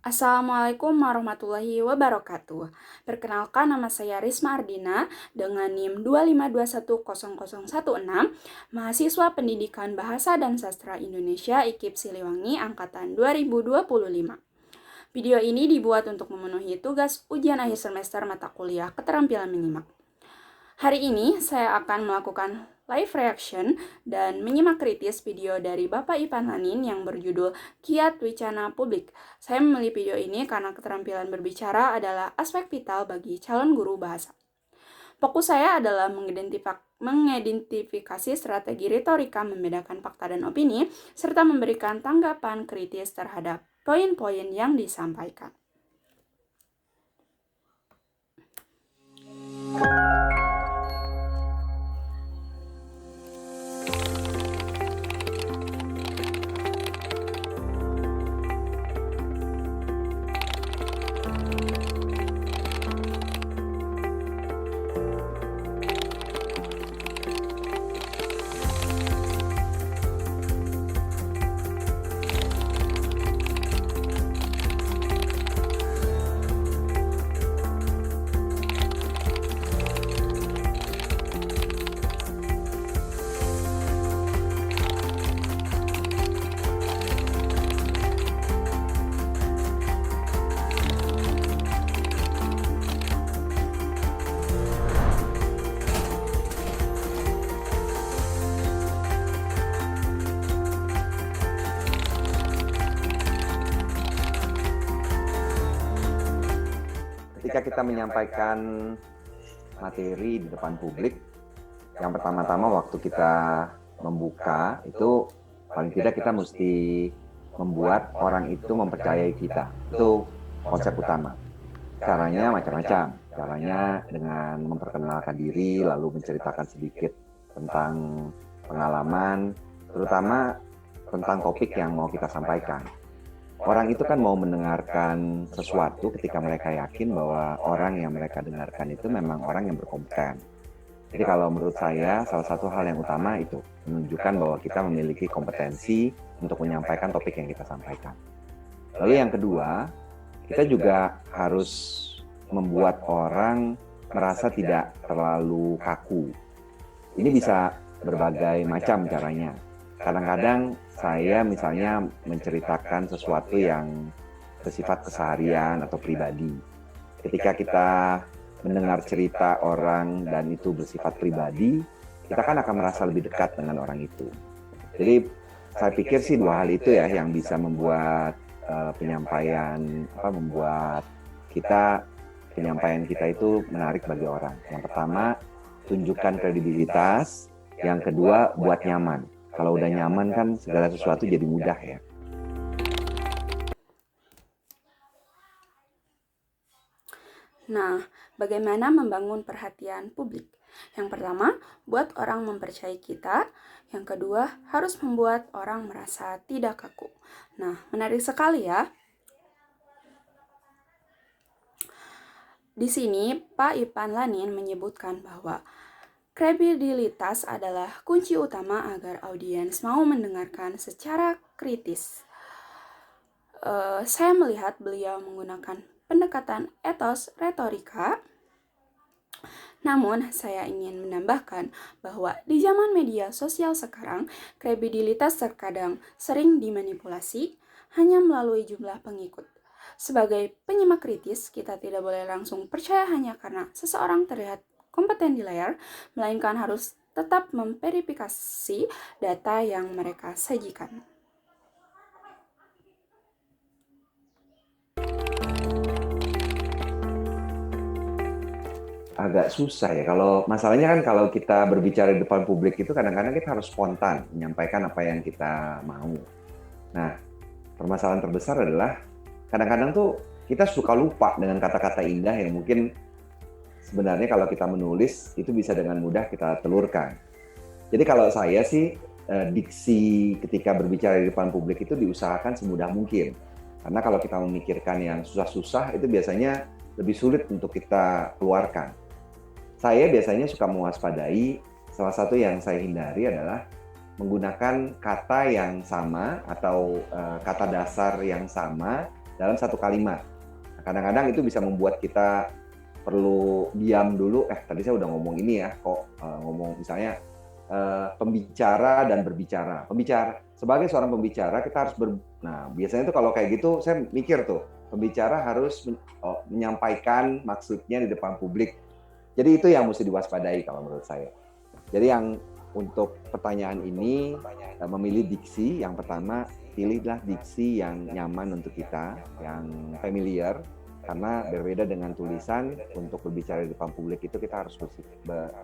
Assalamualaikum warahmatullahi wabarakatuh. Perkenalkan, nama saya Risma Ardina dengan NIM 252100016, mahasiswa Pendidikan Bahasa dan Sastra Indonesia IKIP Siliwangi angkatan 2025. Video ini dibuat untuk memenuhi tugas ujian akhir semester mata kuliah keterampilan menyimak. Hari ini saya akan melakukan live reaction dan menyimak kritis video dari Bapak Ipan Lanin yang berjudul Kiat Wicana Publik. Saya memilih video ini karena keterampilan berbicara adalah aspek vital bagi calon guru bahasa. Fokus saya adalah mengidentifikasi strategi retorika, membedakan fakta dan opini, serta memberikan tanggapan kritis terhadap poin-poin yang disampaikan. Ketika kita menyampaikan materi di depan publik, yang pertama-tama waktu kita membuka itu paling tidak kita mesti membuat orang itu mempercayai kita. Itu konsep utama. Caranya macam-macam. Caranya dengan memperkenalkan diri, lalu menceritakan sedikit tentang pengalaman, terutama tentang topik yang mau kita sampaikan. Orang itu kan mau mendengarkan sesuatu ketika mereka yakin bahwa orang yang mereka dengarkan itu memang orang yang berkompeten. Jadi kalau menurut saya, salah satu hal yang utama itu menunjukkan bahwa kita memiliki kompetensi untuk menyampaikan topik yang kita sampaikan. Lalu yang kedua, kita juga harus membuat orang merasa tidak terlalu kaku. Ini bisa berbagai macam caranya. Kadang-kadang saya misalnya menceritakan sesuatu yang bersifat keseharian atau pribadi. Ketika kita mendengar cerita orang dan itu bersifat pribadi, kita kan akan merasa lebih dekat dengan orang itu. Jadi saya pikir sih dua hal itu ya yang bisa membuat penyampaian kita itu menarik bagi orang. Yang pertama, tunjukkan kredibilitas. Yang kedua, buat nyaman. Kalau udah nyaman kan segala sesuatu jadi mudah ya. Nah, bagaimana membangun perhatian publik? Yang pertama, buat orang mempercayai kita. Yang kedua, harus membuat orang merasa tidak kaku. Nah, menarik sekali ya. Di sini, Pak Ipan Lanin menyebutkan bahwa kredibilitas adalah kunci utama agar audiens mau mendengarkan secara kritis. Saya melihat beliau menggunakan pendekatan etos retorika. Namun, saya ingin menambahkan bahwa di zaman media sosial sekarang, kredibilitas terkadang sering dimanipulasi hanya melalui jumlah pengikut. Sebagai penyimak kritis, kita tidak boleh langsung percaya hanya karena seseorang terlihat kompeten di layar, melainkan harus tetap memverifikasi data yang mereka sajikan. Agak susah ya, kalau masalahnya kan kalau kita berbicara di depan publik itu kadang-kadang kita harus spontan menyampaikan apa yang kita mau. Nah, permasalahan terbesar adalah kadang-kadang tuh kita suka lupa dengan kata-kata indah yang mungkin sebenarnya kalau kita menulis itu bisa dengan mudah kita telurkan. Jadi kalau saya sih diksi ketika berbicara di depan publik itu diusahakan semudah mungkin. Karena kalau kita memikirkan yang susah-susah itu biasanya lebih sulit untuk kita keluarkan. Saya biasanya suka mewaspadai, salah satu yang saya hindari adalah menggunakan kata yang sama atau kata dasar yang sama dalam satu kalimat. Nah, kadang-kadang itu bisa membuat kita perlu diam dulu, tadi saya udah ngomong ini ya, kok ngomong misalnya pembicara dan berbicara. Sebagai seorang pembicara kita harus nah biasanya tuh kalau kayak gitu saya mikir tuh, pembicara harus menyampaikan maksudnya di depan publik. Jadi itu yang mesti diwaspadai kalau menurut saya. Jadi yang untuk pertanyaan ini memilih diksi, yang pertama pilihlah diksi yang nyaman untuk kita, yang familiar, karena berbeda dengan tulisan, untuk berbicara di depan publik itu kita harus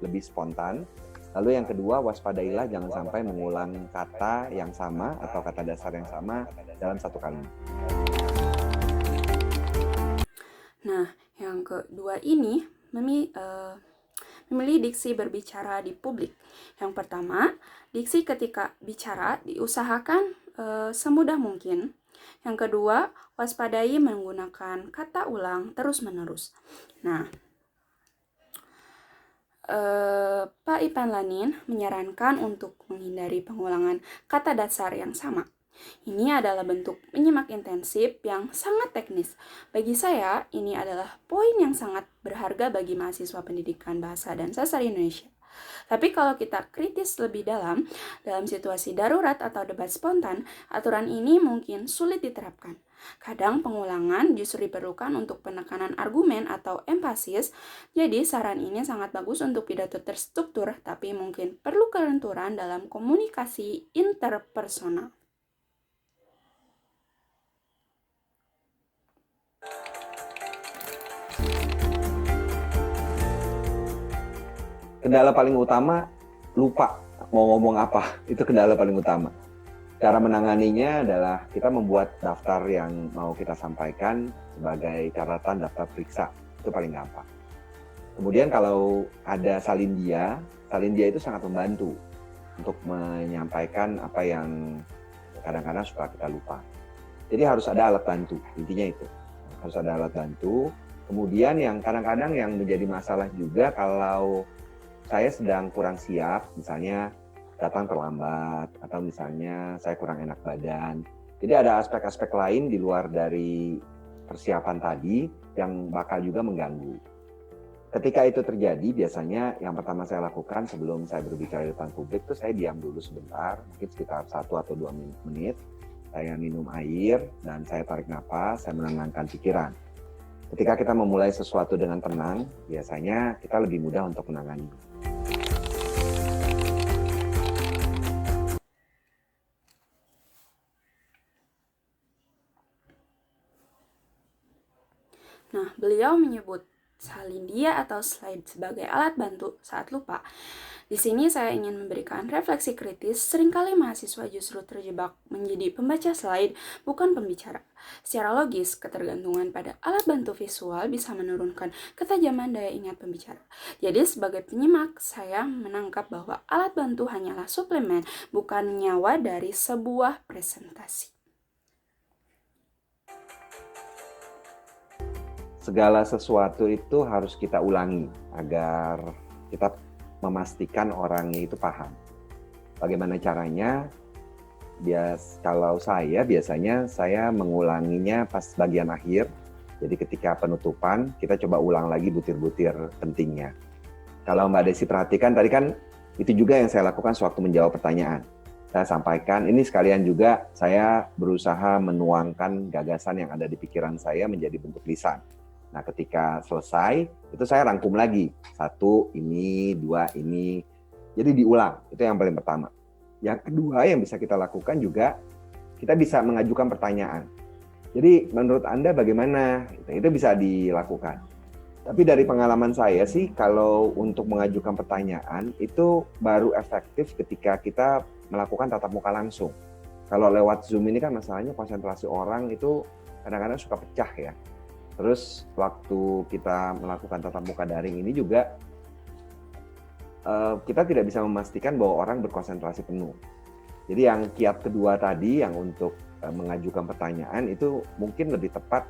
lebih spontan. Lalu yang kedua, waspadailah jangan sampai mengulang kata yang sama atau kata dasar yang sama dalam satu kalimat. Nah, yang kedua ini memilih diksi berbicara di publik. Yang pertama, diksi ketika bicara diusahakan semudah mungkin. Yang kedua, waspadai menggunakan kata ulang terus-menerus. Nah, Pak Ipan Lanin menyarankan untuk menghindari pengulangan kata dasar yang sama. Ini adalah bentuk menyimak intensif yang sangat teknis. Bagi saya, ini adalah poin yang sangat berharga bagi mahasiswa pendidikan bahasa dan sastra Indonesia. Tapi kalau kita kritis lebih dalam situasi darurat atau debat spontan, aturan ini mungkin sulit diterapkan. Kadang pengulangan justru diperlukan untuk penekanan argumen atau empasis, jadi saran ini sangat bagus untuk pidato terstruktur, tapi mungkin perlu kelenturan dalam komunikasi interpersonal. Kendala paling utama, lupa mau ngomong apa. Itu kendala paling utama. Cara menanganinya adalah kita membuat daftar yang mau kita sampaikan sebagai catatan daftar periksa. Itu paling gampang. Kemudian kalau ada salindia itu sangat membantu untuk menyampaikan apa yang kadang-kadang suka kita lupa. Jadi harus ada alat bantu, intinya itu. Harus ada alat bantu. Kemudian yang kadang-kadang yang menjadi masalah juga kalau saya sedang kurang siap, misalnya datang terlambat, atau misalnya saya kurang enak badan. Jadi ada aspek-aspek lain di luar dari persiapan tadi yang bakal juga mengganggu. Ketika itu terjadi, biasanya yang pertama saya lakukan sebelum saya berbicara di depan publik, itu saya diam dulu sebentar, mungkin sekitar 1 atau 2 menit. Saya minum air, dan saya tarik napas, saya menenangkan pikiran. Ketika kita memulai sesuatu dengan tenang, biasanya kita lebih mudah untuk menangani. Nah, beliau menyebut salindia atau slide sebagai alat bantu saat lupa. Di sini saya ingin memberikan refleksi kritis, seringkali mahasiswa justru terjebak menjadi pembaca slide, bukan pembicara. Secara logis, ketergantungan pada alat bantu visual bisa menurunkan ketajaman daya ingat pembicara. Jadi sebagai penyimak, saya menangkap bahwa alat bantu hanyalah suplemen, bukan nyawa dari sebuah presentasi. Segala sesuatu itu harus kita ulangi agar kita memastikan orangnya itu paham. Bagaimana caranya? Kalau saya biasanya saya mengulanginya pas bagian akhir. Jadi ketika penutupan kita coba ulang lagi butir-butir pentingnya. Kalau Mbak Desi perhatikan tadi kan itu juga yang saya lakukan sewaktu menjawab pertanyaan. Saya sampaikan, ini sekalian juga saya berusaha menuangkan gagasan yang ada di pikiran saya menjadi bentuk lisan. Nah, ketika selesai, itu saya rangkum lagi. 1, ini, 2, ini. Jadi diulang, itu yang paling pertama. Yang kedua yang bisa kita lakukan juga, kita bisa mengajukan pertanyaan. Jadi menurut Anda bagaimana? Itu bisa dilakukan. Tapi dari pengalaman saya sih, kalau untuk mengajukan pertanyaan, itu baru efektif ketika kita melakukan tatap muka langsung. Kalau lewat Zoom ini kan masalahnya konsentrasi orang itu kadang-kadang suka pecah ya. Terus waktu kita melakukan tatap muka daring ini juga kita tidak bisa memastikan bahwa orang berkonsentrasi penuh. Jadi yang kiat kedua tadi yang untuk mengajukan pertanyaan itu mungkin lebih tepat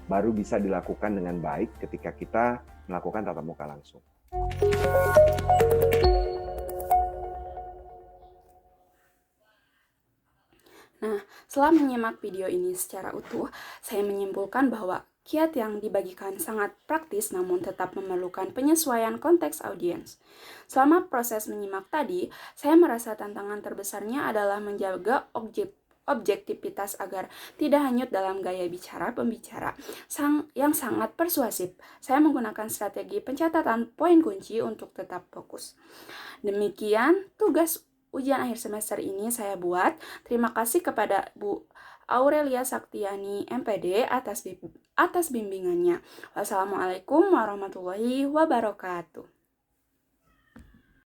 baru bisa dilakukan dengan baik ketika kita melakukan tatap muka langsung. Nah, Setelah menyimak video ini secara utuh, saya menyimpulkan bahwa kiat yang dibagikan sangat praktis namun tetap memerlukan penyesuaian konteks audiens. Selama proses menyimak tadi, saya merasa tantangan terbesarnya adalah menjaga objektivitas agar tidak hanyut dalam gaya bicara pembicara yang sangat persuasif. Saya menggunakan strategi pencatatan poin kunci untuk tetap fokus. Demikian tugas ujian akhir semester ini saya buat. Terima kasih kepada Bu Aurelia Saktiani MPD atas bimbingannya. Wassalamualaikum warahmatullahi wabarakatuh.